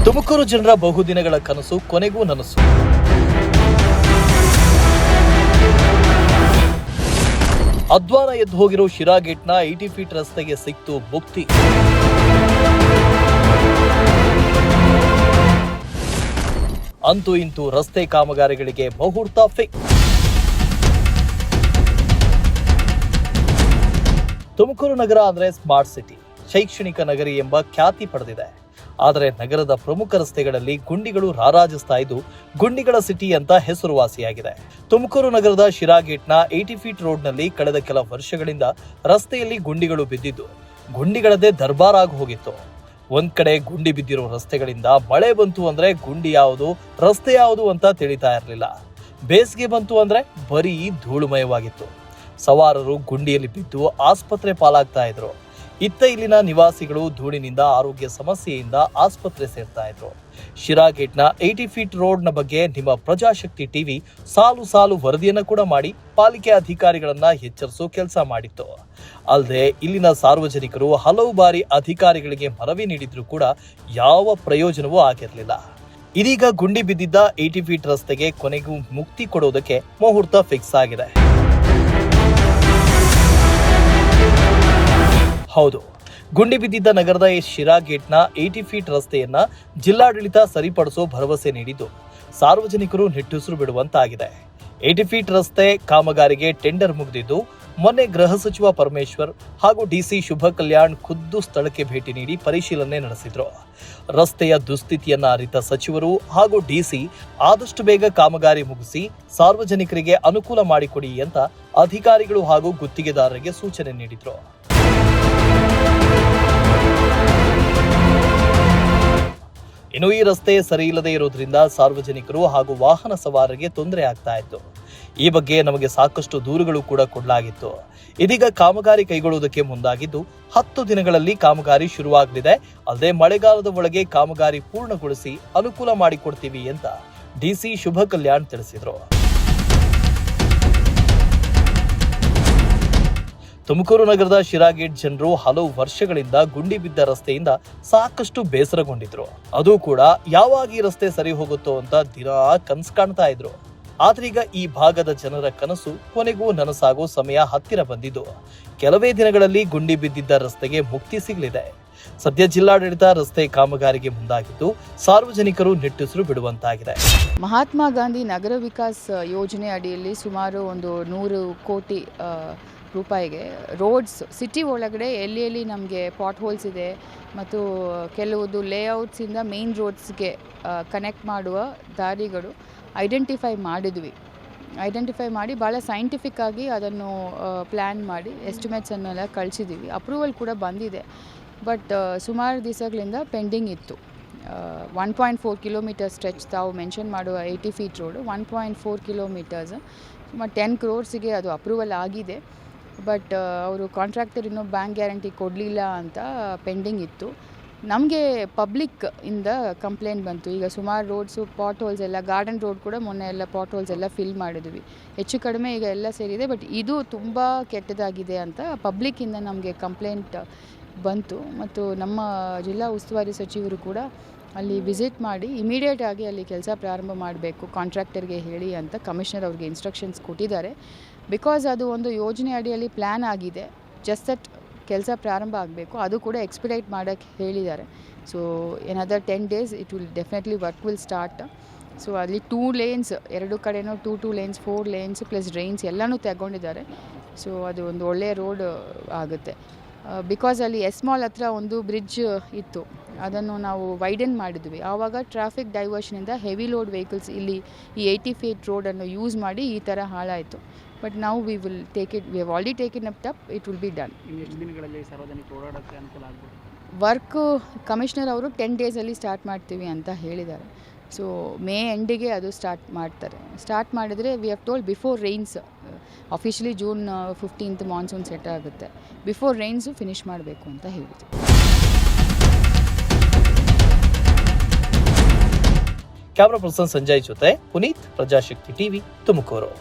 ತುಮಕೂರು ಜನರ ಬಹುದಿನಗಳ ಕನಸು ಕೊನೆಗೂ ನನಸು. ಅದ್ವಾರ ಎದ್ದು ಹೋಗಿರೋ ಶಿರಾ ಗೇಟ್ನ 80 ಫೀಟ್ ರಸ್ತೆಗೆ ಸಿಕ್ತು ಮುಕ್ತಿ. ಅಂತೂ ಇಂತೂ ರಸ್ತೆ ಕಾಮಗಾರಿಗಳಿಗೆ ಮುಹೂರ್ತ ಫಿಕ್ಸ್. ತುಮಕೂರು ನಗರ ಅಂದ್ರೆ ಸ್ಮಾರ್ಟ್ ಸಿಟಿ, ಶೈಕ್ಷಣಿಕ ನಗರಿ ಎಂಬ ಖ್ಯಾತಿ ಪಡೆದಿದೆ. ಆದರೆ ನಗರದ ಪ್ರಮುಖ ರಸ್ತೆಗಳಲ್ಲಿ ಗುಂಡಿಗಳು ರಾರಾಜಿಸ್ತಾ ಇದ್ದು ಗುಂಡಿಗಳ ಸಿಟಿ ಅಂತ ಹೆಸರುವಾಸಿಯಾಗಿದೆ. ತುಮಕೂರು ನಗರದ ಶಿರಾ ಗೇಟ್ನ 80 ಫೀಟ್ ರೋಡ್ನಲ್ಲಿ ಕಳೆದ ಕೆಲ ವರ್ಷಗಳಿಂದ ರಸ್ತೆಯಲ್ಲಿ ಗುಂಡಿಗಳು ಬಿದ್ದಿದ್ದು ಗುಂಡಿಗಳದ್ದೇ ದರ್ಬಾರ್ ಆಗಿ ಹೋಗಿತ್ತು. ಒಂದ್ ಕಡೆ ಗುಂಡಿ ಬಿದ್ದಿರೋ ರಸ್ತೆಗಳಿಂದ ಮಳೆ ಬಂತು ಅಂದ್ರೆ ಗುಂಡಿ ಯಾವುದು, ರಸ್ತೆ ಯಾವುದು ಅಂತ ತಿಳಿತಾ ಇರಲಿಲ್ಲ. ಬೇಸಿಗೆ ಬಂತು ಅಂದ್ರೆ ಬರೀ ಧೂಳುಮಯವಾಗಿತ್ತು. ಸವಾರರು ಗುಂಡಿಯಲ್ಲಿ ಬಿದ್ದು ಆಸ್ಪತ್ರೆ ಪಾಲಾಗ್ತಾ ಇದ್ರು. ಇತ್ತ ಇಲ್ಲಿನ ನಿವಾಸಿಗಳು ಧೂಳಿನಿಂದ ಆರೋಗ್ಯ ಸಮಸ್ಯೆಯಿಂದ ಆಸ್ಪತ್ರೆ ಸೇರ್ತಾ ಇದ್ರು. ಶಿರಾ ಗೇಟ್ನ 80 ಫೀಟ್ ರೋಡ್ನ ಬಗ್ಗೆ ನಿಮ್ಮ ಪ್ರಜಾಶಕ್ತಿ ಟಿವಿ ಸಾಲು ವರದಿಯನ್ನು ಕೂಡ ಮಾಡಿ ಪಾಲಿಕೆ ಅಧಿಕಾರಿಗಳನ್ನ ಎಚ್ಚರಿಸೋ ಕೆಲಸ ಮಾಡಿತ್ತು. ಅಲ್ಲದೆ ಇಲ್ಲಿನ ಸಾರ್ವಜನಿಕರು ಹಲವು ಬಾರಿ ಅಧಿಕಾರಿಗಳಿಗೆ ಮನವಿ ನೀಡಿದ್ರು ಕೂಡ ಯಾವ ಪ್ರಯೋಜನವೂ ಆಗಿರಲಿಲ್ಲ. ಇದೀಗ ಗುಂಡಿ ಬಿದ್ದಿದ್ದ 80 ಫೀಟ್ ರಸ್ತೆಗೆ ಕೊನೆಗೂ ಮುಕ್ತಿ ಕೊಡೋದಕ್ಕೆ ಮುಹೂರ್ತ ಫಿಕ್ಸ್ ಆಗಿದೆ. ಹೌದು, ಗುಂಡಿ ಬಿದ್ದಿದ್ದ ನಗರದ ಶಿರಾ ಗೇಟ್ನ 80 ಫೀಟ್ ರಸ್ತೆಯನ್ನ ಜಿಲ್ಲಾಡಳಿತ ಸರಿಪಡಿಸೋ ಭರವಸೆ ನೀಡಿದ್ದು ಸಾರ್ವಜನಿಕರು ನಿಟ್ಟುಸಿರು ಬಿಡುವಂತಾಗಿದೆ. 80 ಫೀಟ್ ರಸ್ತೆ ಕಾಮಗಾರಿಗೆ ಟೆಂಡರ್ ಮುಗಿದಿದ್ದು ಮೊನ್ನೆ ಗೃಹ ಸಚಿವ ಪರಮೇಶ್ವರ್ ಹಾಗೂ ಡಿಸಿ ಶುಭ ಕಲ್ಯಾಣ್ ಖುದ್ದು ಸ್ಥಳಕ್ಕೆ ಭೇಟಿ ನೀಡಿ ಪರಿಶೀಲನೆ ನಡೆಸಿದ್ರು. ರಸ್ತೆಯ ದುಸ್ಥಿತಿಯನ್ನ ಅರಿತ ಸಚಿವರು ಹಾಗೂ ಡಿಸಿ ಆದಷ್ಟು ಬೇಗ ಕಾಮಗಾರಿ ಮುಗಿಸಿ ಸಾರ್ವಜನಿಕರಿಗೆ ಅನುಕೂಲ ಮಾಡಿಕೊಡಿ ಅಂತ ಅಧಿಕಾರಿಗಳು ಹಾಗೂ ಗುತ್ತಿಗೆದಾರರಿಗೆ ಸೂಚನೆ ನೀಡಿದ್ರು. ಇನ್ನು ಈ ರಸ್ತೆ ಸರಿ ಇಲ್ಲದೆ ಇರೋದ್ರಿಂದ ಸಾರ್ವಜನಿಕರು ಹಾಗೂ ವಾಹನ ಸವಾರರಿಗೆ ತೊಂದರೆ ಆಗ್ತಾ ಇತ್ತು. ಈ ಬಗ್ಗೆ ನಮಗೆ ಸಾಕಷ್ಟು ದೂರುಗಳು ಕೂಡ ಕೊಡಲಾಗಿತ್ತು. ಇದೀಗ ಕಾಮಗಾರಿ ಕೈಗೊಳ್ಳುವುದಕ್ಕೆ ಮುಂದಾಗಿದ್ದು 10 ದಿನಗಳಲ್ಲಿ ಕಾಮಗಾರಿ ಶುರುವಾಗಲಿದೆ. ಅಲ್ಲದೆ ಮಳೆಗಾಲದ ಒಳಗೆ ಕಾಮಗಾರಿ ಪೂರ್ಣಗೊಳಿಸಿ ಅನುಕೂಲ ಮಾಡಿಕೊಡ್ತೀವಿ ಅಂತ ಡಿಸಿ ಶುಭ ಕಲ್ಯಾಣ್ ತಿಳಿಸಿದ್ರು. ತುಮಕೂರು ನಗರದ ಶಿರಾ ಗೇಟ್ ಜನರು ಹಲವು ವರ್ಷಗಳಿಂದ ಗುಂಡಿ ಬಿದ್ದ ರಸ್ತೆಯಿಂದ ಸಾಕಷ್ಟು ಬೇಸರಗೊಂಡಿದ್ರು. ಅದು ಕೂಡ ಯಾವಾಗ ಈ ರಸ್ತೆ ಸರಿ ಹೋಗುತ್ತೋ ಅಂತ ದಿನಾ ಕನಸು ಕಾಣ್ತಾ ಇದ್ರು. ಆದ್ರೀಗ ಈ ಭಾಗದ ಜನರ ಕನಸು ಕೊನೆಗೂ ನನಸಾಗೋ ಸಮಯ ಹತ್ತಿರ ಬಂದಿದ್ದು ಕೆಲವೇ ದಿನಗಳಲ್ಲಿ ಗುಂಡಿ ಬಿದ್ದಿದ್ದ ರಸ್ತೆಗೆ ಮುಕ್ತಿ ಸಿಗಲಿದೆ. ಸದ್ಯ ಜಿಲ್ಲಾಡಳಿತ ರಸ್ತೆ ಕಾಮಗಾರಿಗೆ ಮುಂದಾಗಿದ್ದು ಸಾರ್ವಜನಿಕರು ನಿಟ್ಟುಸಿರು ಬಿಡುವಂತಾಗಿದೆ. ಮಹಾತ್ಮ ಗಾಂಧಿ ನಗರ ವಿಕಾಸ್ ಯೋಜನೆ ಅಡಿಯಲ್ಲಿ ಸುಮಾರು 100 ಕೋಟಿ ರೂಪಾಯಿಗೆ ರೋಡ್ಸ್ ಸಿಟಿ ಒಳಗಡೆ ಎಲ್ಲಿ ನಮಗೆ ಪಾಟ್ ಹೋಲ್ಸ್ ಇದೆ ಮತ್ತು ಕೆಲವುದು ಲೇಔಟ್ಸಿಂದ ಮೇನ್ ರೋಡ್ಸ್ಗೆ ಕನೆಕ್ಟ್ ಮಾಡುವ ದಾರಿಗಳು ಐಡೆಂಟಿಫೈ ಮಾಡಿ ಭಾಳ ಸೈಂಟಿಫಿಕ್ ಆಗಿ ಅದನ್ನು ಪ್ಲ್ಯಾನ್ ಮಾಡಿ ಎಸ್ಟಿಮೇಟ್ಸನ್ನೆಲ್ಲ ಕಳಿಸಿದ್ದೀವಿ. ಅಪ್ರೂವಲ್ ಕೂಡ ಬಂದಿದೆ. ಬಟ್ ಸುಮಾರು ದಿವಸಗಳಿಂದ ಪೆಂಡಿಂಗ್ ಇತ್ತು. 1.4 ಕಿಲೋಮೀಟರ್ ಸ್ಟ್ರೆಚ್ ತಾವು ಮೆನ್ಷನ್ ಮಾಡುವ 80 ಫೀಟ್ ರೋಡು 1.4 ಕಿಲೋಮೀಟರ್ಸ್ ಸುಮಾರು 10 crores ಅದು ಅಪ್ರೂವಲ್ ಆಗಿದೆ. ಬಟ್ ಅವರು ಕಾಂಟ್ರಾಕ್ಟರ್ ಇನ್ನೂ ಬ್ಯಾಂಕ್ ಗ್ಯಾರಂಟಿ ಕೊಡಲಿಲ್ಲ ಅಂತ ಪೆಂಡಿಂಗ್ ಇತ್ತು. ನಮಗೆ ಪಬ್ಲಿಕ್ ಇಂದ ಕಂಪ್ಲೇಂಟ್ ಬಂತು. ಈಗ ಸುಮಾರು ರೋಡ್ಸು ಪಾಟ್ ಹೋಲ್ಸ್ ಎಲ್ಲ, ಗಾರ್ಡನ್ ರೋಡ್ ಕೂಡ ಮೊನ್ನೆ ಎಲ್ಲ ಪಾಟ್ ಹೋಲ್ಸ್ ಎಲ್ಲ ಫಿಲ್ ಮಾಡಿದ್ವಿ. ಹೆಚ್ಚು ಕಡಿಮೆ ಈಗ ಎಲ್ಲ ಸೇರಿದೆ. ಬಟ್ ಇದು ತುಂಬ ಕೆಟ್ಟದಾಗಿದೆ ಅಂತ ಪಬ್ಲಿಕ್ಕಿಂದ ನಮಗೆ ಕಂಪ್ಲೇಂಟ್ ಬಂತು. ಮತ್ತು ನಮ್ಮ ಜಿಲ್ಲಾ ಉಸ್ತುವಾರಿ ಸಚಿವರು ಕೂಡ ಅಲ್ಲಿ ವಿಸಿಟ್ ಮಾಡಿ ಇಮಿಡಿಯೇಟ್ ಆಗಿ ಅಲ್ಲಿ ಕೆಲಸ ಪ್ರಾರಂಭ ಮಾಡಬೇಕು ಕಾಂಟ್ರಾಕ್ಟರ್ಗೆ ಹೇಳಿ ಅಂತ ಕಮಿಷನರ್ ಅವ್ರಿಗೆ ಇನ್ಸ್ಟ್ರಕ್ಷನ್ಸ್ ಕೊಟ್ಟಿದ್ದಾರೆ. ಬಿಕಾಸ್ ಅದು ಒಂದು ಯೋಜನೆ ಅಡಿಯಲ್ಲಿ ಪ್ಲ್ಯಾನ್ ಆಗಿದೆ. ಜಸ್ಟ್ ದಟ್ ಕೆಲಸ ಪ್ರಾರಂಭ ಆಗಬೇಕು. ಅದು ಕೂಡ ಎಕ್ಸ್ಪಿಡೈಟ್ ಮಾಡೋಕ್ಕೆ ಹೇಳಿದ್ದಾರೆ. So another 10 days it will definitely work will start. So ಅಲ್ಲಿ 2 lanes ಎರಡು ಕಡೆನೂ 2 lanes 4 lanes ಪ್ಲಸ್ ಡ್ರೈನ್ಸ್ ಎಲ್ಲನೂ ತಗೊಂಡಿದ್ದಾರೆ. ಸೊ ಅದು ಒಂದು ಒಳ್ಳೆಯ ರೋಡ್ ಆಗುತ್ತೆ. ಬಿಕಾಸ್ ಅಲ್ಲಿ ಎಸ್ ಮಾಲ್ ಹತ್ರ ಒಂದು ಬ್ರಿಡ್ಜ್ ಇತ್ತು, ಅದನ್ನು ನಾವು ವೈಡನ್ ಮಾಡಿದ್ವಿ. ಆವಾಗ ಟ್ರಾಫಿಕ್ ಡೈವರ್ಷನಿಂದ ಹೆವಿ ಲೋಡ್ ವೆಹಿಕಲ್ಸ್ ಇಲ್ಲಿ ಈ 80 ಫೀಟ್ ರೋಡನ್ನು ಯೂಸ್ ಮಾಡಿ ಈ ಥರ ಹಾಳಾಯಿತು. ಬಟ್ ನಾವು we have already taken up it will be done. ಎಷ್ಟು ದಿನಗಳಲ್ಲಿ ಸಾರ್ವಜನಿಕರು ಓಡಾಡೋಕ್ಕೆ ಅನುಕೂಲ ಆಗ್ಬೋದು? ವರ್ಕು ಕಮಿಷನರ್ ಅವರು 10 daysಲ್ಲಿ ಸ್ಟಾರ್ಟ್ ಮಾಡ್ತೀವಿ ಅಂತ ಹೇಳಿದ್ದಾರೆ. ಸೊ ಮೇ ಎಂಡಿಗೆ ಅದು ಸ್ಟಾರ್ಟ್ ಮಾಡ್ತಾರೆ. ಸ್ಟಾರ್ಟ್ ಮಾಡಿದರೆ we have told before Reigns, officially June 15th monsoon set ಆಗುತ್ತೆ. ಬಿಫೋರ್ ರೈನ್ಸು ಫಿನಿಷ್ ಮಾಡಬೇಕು ಅಂತ ಹೇಳಿದ್ರು. ಕ್ಯಾಮರಾ ಪರ್ಸನ್ ಸಂಜಯ್ ಜೊತೆ ಪುನೀತ್, ಪ್ರಜಾಶಕ್ತಿ ಟಿವಿ, ತುಮಕೂರು.